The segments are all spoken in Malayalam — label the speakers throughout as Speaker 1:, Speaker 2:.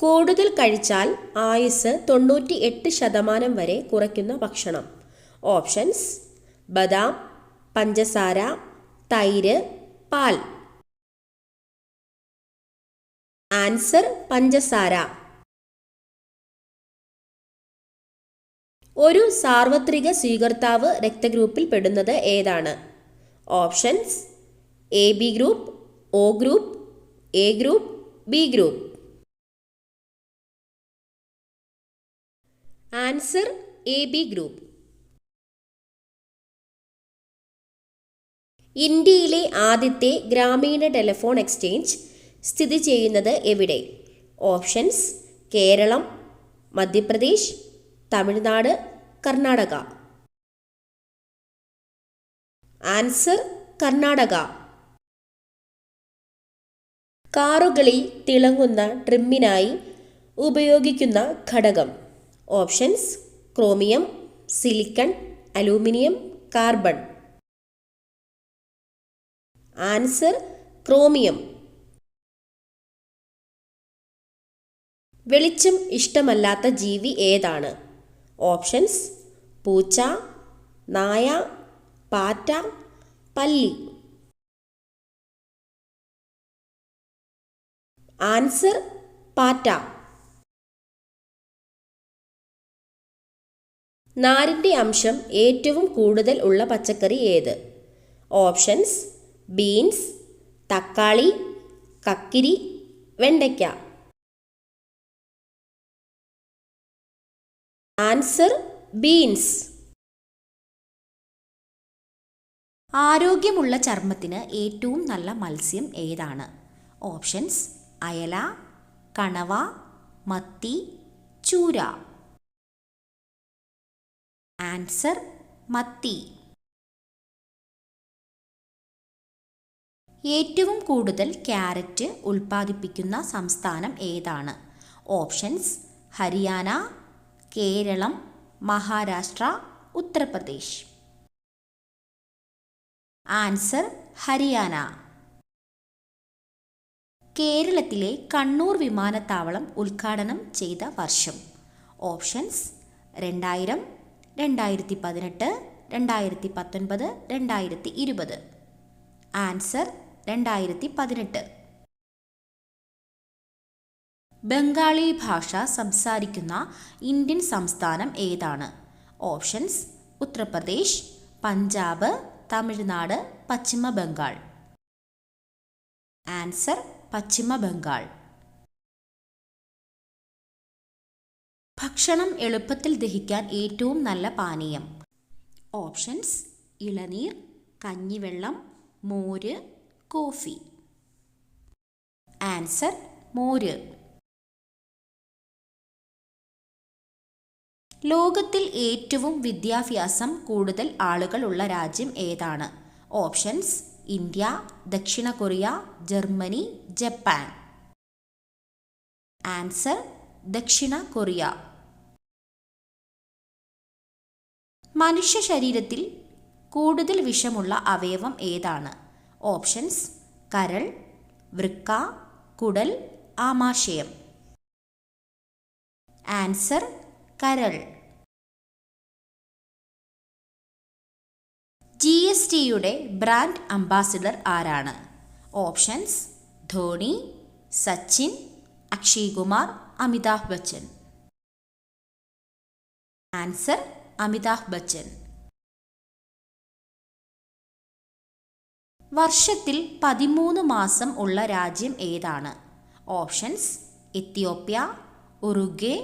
Speaker 1: കൂടുതൽ കഴിച്ചാൽ ആയുസ് 98% വരെ കുറയ്ക്കുന്ന ഭക്ഷണം. ഓപ്ഷൻസ്: ബദാം, പഞ്ചസാര, തൈര്, പാൽ. ആൻസർ: പഞ്ചസാര. ഒരു സാർവത്രിക സ്വീകർത്താവ് രക്തഗ്രൂപ്പിൽ പെടുന്നത് ഏതാണ്? Options: A B group, O group, A group, B group. Answer: A B group. ഇന്ത്യയിലെ ആദ്യത്തെ ഗ്രാമീണ ടെലിഫോൺ എക്സ്ചേഞ്ച് സ്ഥിതി ചെയ്യുന്നത് എവിടെ? ഓപ്ഷൻസ്: കേരളം, മധ്യപ്രദേശ്, തമിഴ്നാട്, കർണാടക. ആൻസർ: കർണാടക. കാറുകളിൽ തിളങ്ങുന്ന ട്രിമ്മിനായി ഉപയോഗിക്കുന്ന ഘടകം. Options: chromium, silicon, aluminium, carbon. Answer: chromium. വെളിച്ചം ഇഷ്ടമല്ലാത്ത ജീവി ഏതാണ്? ഓപ്ഷൻസ്: പൂച്ച, നായ, പാറ്റ, പല്ലി. ആൻസർ: പാറ്റ. നാരിൻ്റെ അംശം ഏറ്റവും കൂടുതൽ ഉള്ള പച്ചക്കറി ഏത്? ഓപ്ഷൻസ്: ബീൻസ്, തക്കാളി, കക്കിരി, വെണ്ടയ്ക്ക. Answer: beans. ആരോഗ്യമുള്ള ചർമ്മത്തിന് ഏറ്റവും നല്ല മത്സ്യം ഏതാണ്? ഓപ്ഷൻസ്: അയല, കണവ, മത്തി, ചൂര. ആൻസർ: മത്തി. ഏറ്റവും കൂടുതൽ ക്യാരറ്റ് ഉൽപ്പാദിപ്പിക്കുന്ന സംസ്ഥാനം ഏതാണ്? ഓപ്ഷൻസ്: ഹരിയാന, കേരളം, മഹാരാഷ്ട്ര, ഉത്തർപ്രദേശ്. ആൻസർ: ഹരിയാന. കേരളത്തിലെ കണ്ണൂർ വിമാനത്താവളം ഉദ്ഘാടനം ചെയ്ത വർഷം. ഓപ്ഷൻസ്: 2000, 2018, 2019, 2020. ആൻസർ: 2018. ബംഗാളി ഭാഷ സംസാരിക്കുന്ന ഇന്ത്യൻ സംസ്ഥാനം ഏതാണ്? ഓപ്ഷൻസ്: ഉത്തർപ്രദേശ്, പഞ്ചാബ്, തമിഴ്നാട്, പശ്ചിമ ബംഗാൾ. ആൻസർ: പശ്ചിമ ബംഗാൾ. ഭക്ഷണം എളുപ്പത്തിൽ ദഹിക്കാൻ ഏറ്റവും നല്ല പാനീയം. ഓപ്ഷൻസ്: ഇളനീർ, കഞ്ഞിവെള്ളം, മോര്, കോഫി. ആൻസർ: മോര്. ലോകത്തിൽ ഏറ്റവും വിദ്യാഭ്യാസം കൂടുതൽ ആളുകൾ ഉള്ള രാജ്യം ഏതാണ്? ഓപ്ഷൻസ്: ഇന്ത്യ, ദക്ഷിണ കൊറിയ, ജർമ്മനി, ജപ്പാൻ. ആൻസർ: ദക്ഷിണ കൊറിയ. മനുഷ്യ ശരീരത്തിൽ കൂടുതൽ വിഷമുള്ള അവയവം ഏതാണ്? ഓപ്ഷൻസ്: കരൾ, വൃക്ക, കുടൽ, ആമാശയം. ആൻസർ: കരൾ. GSTയുടെ ബ്രാൻഡ് അംബാസിഡർ ആരാണ്? ഓപ്ഷൻസ്: ധോണി, സച്ചിൻ, അക്ഷയ് കുമാർ, അമിതാഭ് ബച്ചൻ. ആൻസർ: അമിതാഭ് ബച്ചൻ. വർഷത്തിൽ 13 മാസം ഉള്ള രാജ്യം ഏതാണ്? Options: Ethiopia, Uruguay,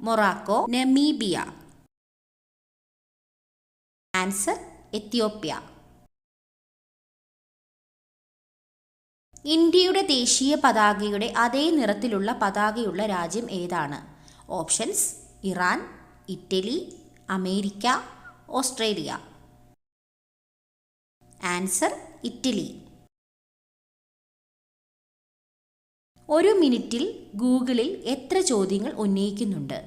Speaker 1: Morocco, Namibia. Answer: Ethiopia. ഇന്ത്യയുടെ ദേശീയ പതാകയുടെ അതേ നിറത്തിലുള്ള പതാകയുള്ള രാജ്യം ഏതാണ്? Options: Iran, Italy, America, Australia. Answer: Italy. ഒരു മിനിറ്റിൽ ഗൂഗിളിൽ എത്ര ചോദ്യങ്ങൾ ഉന്നയിക്കുന്നുണ്ട്?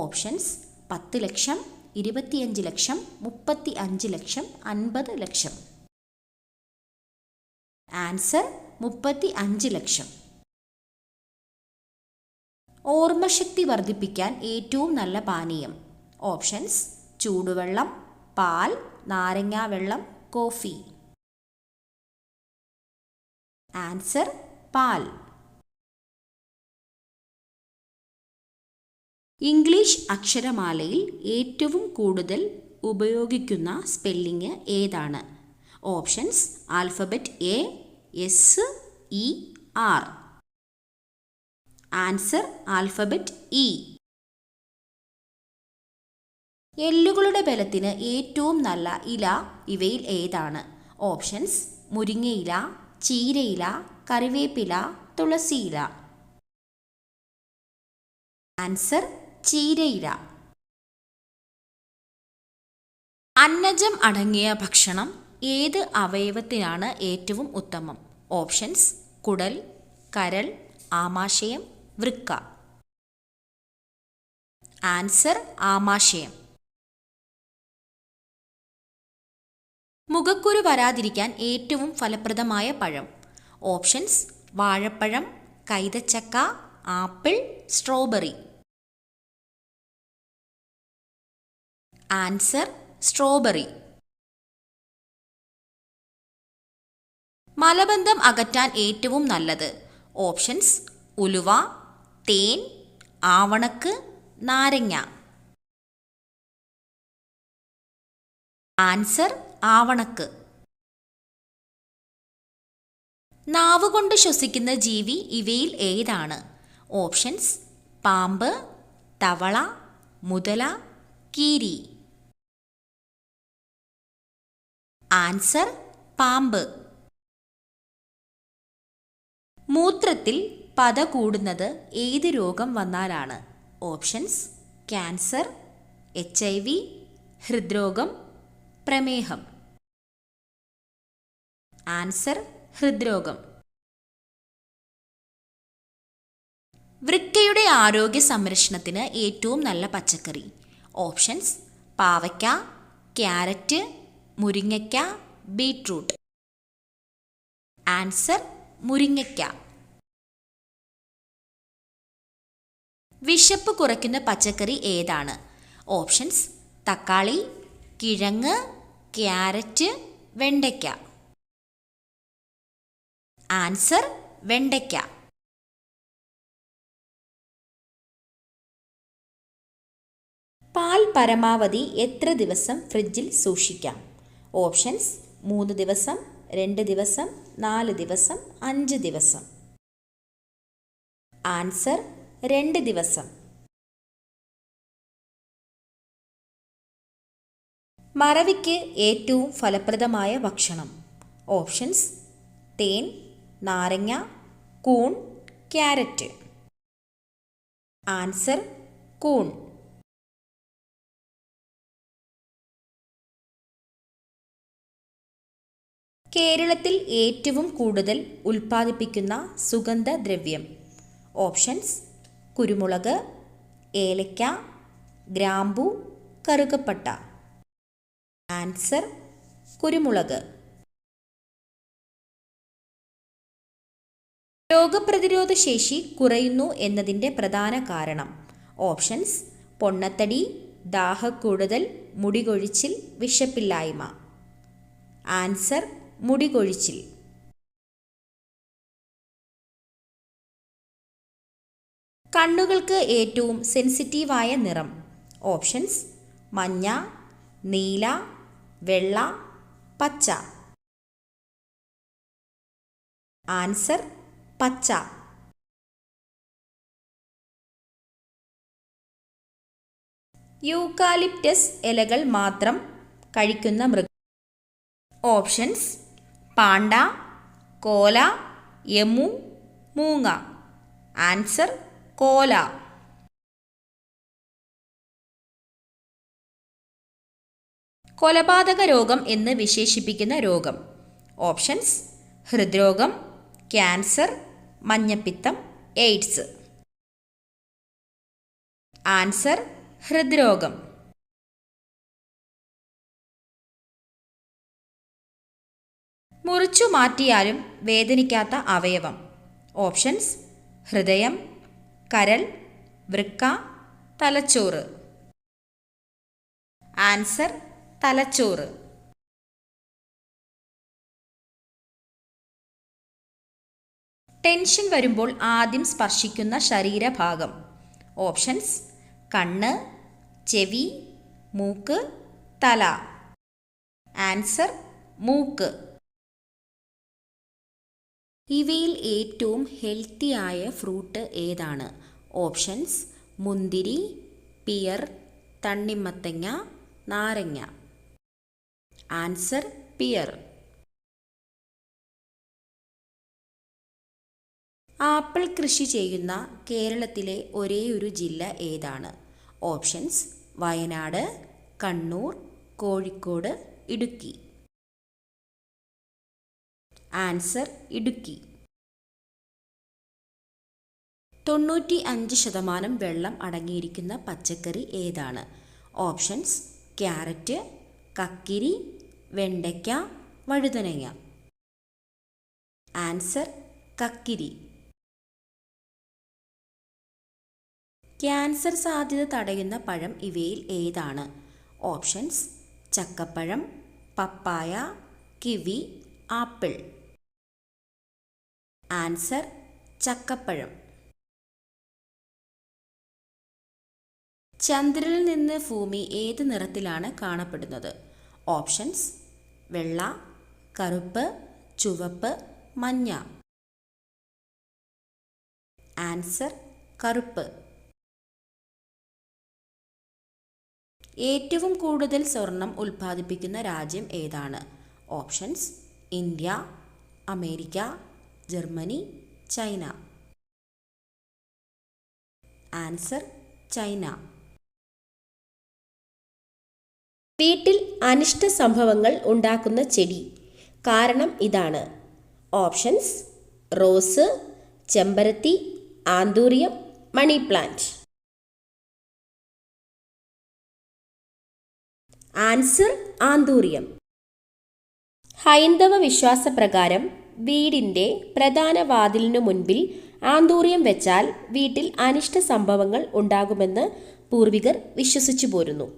Speaker 1: ഓപ്ഷൻസ്: 10 ലക്ഷം, 25 ലക്ഷം, 35 ലക്ഷം, 50 ലക്ഷം. ആൻസർ: 35 ലക്ഷം. ഓർമ്മശക്തി വർദ്ധിപ്പിക്കാൻ ഏറ്റവും നല്ല പാനീയം. ഓപ്ഷൻസ്: ചൂടുവെള്ളം, പാൽ, നാരങ്ങാവെള്ളം, കോഫി. ആൻസർ: പാൽ. ഇംഗ്ലീഷ് അക്ഷരമാലയിൽ ഏറ്റവും കൂടുതൽ ഉപയോഗിക്കുന്ന സ്പെല്ലിംഗ് ഏതാണ്? Options: alphabet A, S, E, R. Answer: alphabet E. എല്ലുകളുടെ ബലത്തിന് ഏറ്റവും നല്ല ഇല ഇവയിൽ ഏതാണ്? ഓപ്ഷൻസ്: മുരിങ്ങയില, ചീരയില, കറിവേപ്പില, തുളസിയില. ആൻസർ: ചീരയില. അന്നജം അടങ്ങിയ ഭക്ഷണം ഏത് അവയവത്തിനാണ് ഏറ്റവും ഉത്തമം? ഓപ്ഷൻസ്: കുടൽ, കരൾ, ആമാശയം, വൃക്ക. ആൻസർ: ആമാശയം. മുഖക്കുരു വരാതിരിക്കാൻ ഏറ്റവും ഫലപ്രദമായ പഴം. ഓപ്ഷൻസ്: വാഴപ്പഴം, കൈതച്ചക്ക, ആപ്പിൾ, സ്ട്രോബെറി. Answer: strawberry. മലബന്ധം അകറ്റാൻ ഏറ്റവും നല്ലത്. ഓപ്ഷൻസ്: ഉലുവ, തേൻ, ആവണക്ക്, നാരങ്ങ. ആൻസർ: ആവണക്ക്. നാവുകൊണ്ട് ശ്വസിക്കുന്ന ജീവി ഇവയിൽ ഏതാണ്? ഓപ്ഷൻസ്: പാമ്പ്, തവള, മുതല, കീരി. ആൻസർ: പാമ്പ്. മൂത്രത്തിൽ പത കൂടുന്നത് ഏത് രോഗം വന്നാലാണ്? ഓപ്ഷൻസ്: ക്യാൻസർ, HIV, ഹൃദ്രോഗം, പ്രമേഹം. ആൻസർ: ഹൃദ്രോഗം. വൃക്കയുടെ ആരോഗ്യ സംരക്ഷണത്തിന് ഏറ്റവും നല്ല പച്ചക്കറി. ഓപ്ഷൻസ്: പാവയ്ക്ക, ക്യാരറ്റ്, മുരിങ്ങയ്ക്ക, ബീട്രൂട്ട്. ആൻസർ: മുരിങ്ങയ്ക്ക. വിശപ്പ് കുറയ്ക്കുന്ന പച്ചക്കറി ഏതാണ്? ഓപ്ഷൻസ്: തക്കാളി, കിഴങ്ങ്, ക്യാരറ്റ്, വെണ്ടയ്ക്ക. ആൻസർ: വെണ്ടയ്ക്ക. പാൽ പരമാവധി എത്ര ദിവസം ഫ്രിഡ്ജിൽ സൂക്ഷിക്കാം? ഓപ്ഷൻസ്: 3 ദിവസം, 2 ദിവസം, 4 ദിവസം, 5 ദിവസം. ആൻസർ: 2 ദിവസം. മറവിക്ക് ഏറ്റവും ഫലപ്രദമായ ഭക്ഷണം. ഓപ്ഷൻസ്: തേൻ, നാരങ്ങ, കൂൺ, ക്യാരറ്റ്. ആൻസർ: കൂൺ. കേരളത്തിൽ ഏറ്റവും കൂടുതൽ ഉൽപ്പാദിപ്പിക്കുന്ന സുഗന്ധദ്രവ്യം. ഓപ്ഷൻസ്: കുരുമുളക്, ഏലക്ക, ഗ്രാമ്പു, കറുകപ്പട്ട. ആൻസർ: കുരുമുളക്. രോഗപ്രതിരോധ ശേഷി കുറയുന്നു എന്നതിൻ്റെ പ്രധാന കാരണം. ഓപ്ഷൻസ്: പൊണ്ണത്തടി, ദാഹക്കൂടുതൽ, മുടികൊഴിച്ചിൽ, വിശപ്പില്ലായ്മ. ആൻസർ: മുടികൊഴിച്ചിൽ. കണ്ണുകൾക്ക് ഏറ്റവും സെൻസിറ്റീവായ നിറം. ഓപ്ഷൻസ്: മഞ്ഞ, നീല, വെള്ള, പച്ച. ആൻസർ: പച്ച. യൂക്കാലിപ്റ്റസ് ഇലകൾ മാത്രം കഴിക്കുന്ന മൃഗം. ഓപ്ഷൻസ്: പാണ്ട, കോല, യമു, മൂങ്ങ. ആൻസർ: കോല. കൊലപാതക രോഗം എന്ന് വിശേഷിപ്പിക്കുന്ന രോഗം. ഓപ്ഷൻസ്: ഹൃദ്രോഗം, ക്യാൻസർ, മഞ്ഞപ്പിത്തം, എയ്ഡ്സ്. ആൻസർ: ഹൃദ്രോഗം. മുറിച്ചു മാറ്റിയാലും വേദനിക്കാത്ത അവയവം. ഓപ്ഷൻസ്: ഹൃദയം, കരൾ,
Speaker 2: വൃക്ക, തലച്ചോറ്. ആൻസർ തലച്ചോറ്. ടെൻഷൻ വരുമ്പോൾ ആദ്യം സ്പർശിക്കുന്ന ശരീരഭാഗം. ഓപ്ഷൻസ്: കണ്ണ്, ചെവി, മൂക്ക്, തല. ആൻസർ മൂക്ക്. ഇവയിൽ ഏറ്റവും ഹെൽത്തിയായ ഫ്രൂട്ട് ഏതാണ്? ഓപ്ഷൻസ്: മുന്തിരി, പിയർ, തണ്ണിമത്തങ്ങ, നാരങ്ങ. Answer peer. ആപ്പിൾ കൃഷി ചെയ്യുന്ന കേരളത്തിലെ ഒരേയൊരു ജില്ല ഏതാണ്? ഓപ്ഷൻസ്: വയനാട്, കണ്ണൂർ, കോഴിക്കോട്, ഇടുക്കി. ആൻസർ ഇടുക്കി. 95% വെള്ളം അടങ്ങിയിരിക്കുന്ന പച്ചക്കറി ഏതാണ്? ഓപ്ഷൻസ്: ക്യാരറ്റ്, കക്കിരി, വെണ്ടയ്ക്ക, വഴുതനങ്ങ. ആൻസർ കക്കിരി. ക്യാൻസർ സാധ്യത തടയുന്ന പഴം ഇവയിൽ ഏതാണ്? ഓപ്ഷൻസ്: ചക്കപ്പഴം, പപ്പായ, കിവി, ആപ്പിൾ. ആൻസർ ചക്കപ്പഴം. ചന്ദ്രനിൽ നിന്ന് ഭൂമി ഏത് നിറത്തിലാണ് കാണപ്പെടുന്നത്? ഓപ്ഷൻസ്: വെള്ള, കറുപ്പ്, ചുവപ്പ്, മഞ്ഞ. ആൻസർ കറുപ്പ്. ഏറ്റവും കൂടുതൽ സ്വർണം ഉൽപ്പാദിപ്പിക്കുന്ന രാജ്യം ഏതാണ്? Options: India, America, Germany, China. Answer China. വീട്ടിൽ അനിഷ്ട സംഭവങ്ങൾ ഉണ്ടാക്കുന്ന ചെടി. കാരണം ഇതാണ്. ഓപ്ഷൻസ്: റോസ്, ചെമ്പരത്തി, anthurium, money plant. Answer anthurium. ഹൈന്ദവ വിശ്വാസപ്രകാരം വീടിൻ്റെ പ്രധാന വാതിലിനു മുൻപിൽ ആന്തൂറിയം വെച്ചാൽ വീട്ടിൽ അനിഷ്ട സംഭവങ്ങൾ ഉണ്ടാകുമെന്ന് പൂർവികർ വിശ്വസിച്ചു പോരുന്നു.